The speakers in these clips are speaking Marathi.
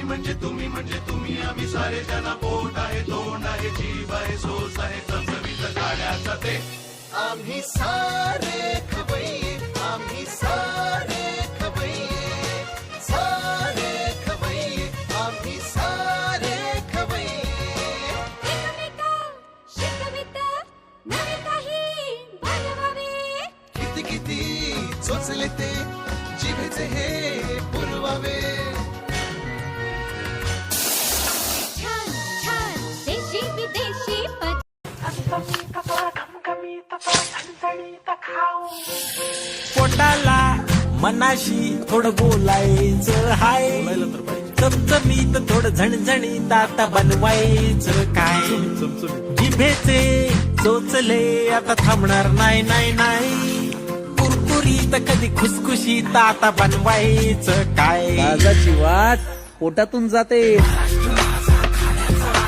म्हणजे तुम्ही आम्ही सारे जना पोट आहे तोंड आहे जीव आहे सोस आहे चमचमीत गाड्याचा ते आम्ही सारे खवय्ये आम्ही सारे खवय्ये सारे खवय्ये आम्ही सारे खवय्ये एकमेका शिकवित नवे काही बनवावे किती किती चोचले ते जिभेचे हे पुरवावे छान छान देशी विदेशी पोटाला मनाशी थोडं बोलायचं हाय चमचमीत थोडं झणझणीत आता बनवायचं काय जिभेचे चोचले आता थांबणार नाही नाही नाही कुरकुरीत कधी खुसखुशीत आता बनवायचं काय राजाची वाट पोटातून जाते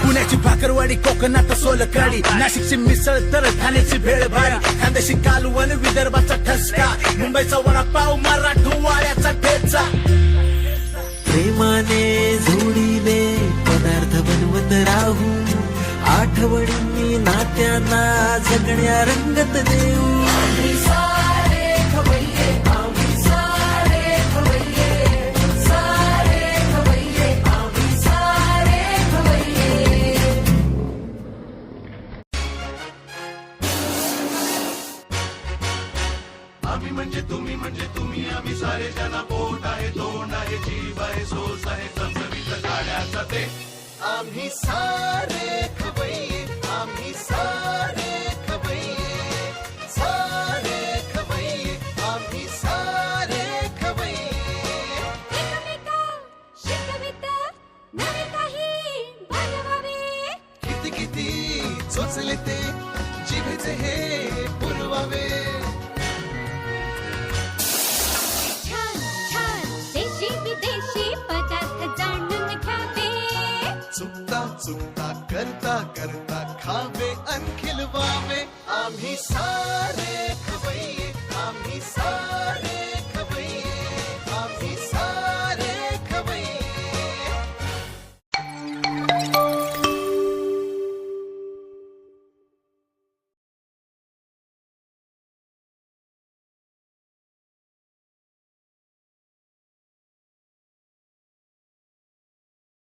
पुण्याची भाकरवाडी कोकणात सोलकढी नाशिकची मिसळ तर ठाण्याची भेळ भारी खानदेशी कालवण विदर्भाचा ठसका मुंबईचा वडापाव मराठवाड्याचा ठेचा प्रेमाने जोडीने पदार्थ बनवत राहू आठवणींनी नात्यांना जगण्या रंगत देऊ आम्ही म्हणजे तुम्ही आम्ही सारे जना पोट आहे तोंड आहे जीव आहे सोस आहे चमचमीत गाड्याचा ते आम्ही सारे खवय्ये आम्ही सारे खवय्ये सारे खवय्ये आम्ही सारे खवय्ये एकमेका शिकवित नवे काही बनवावे किती किती चोचले ते जिभेचे हे पुरवावे छान छान देशी विदेशी पदार्थ जाणून घ्यावे चुकता चुकता करता करता खावे अन खिलवावे आम्ही सारे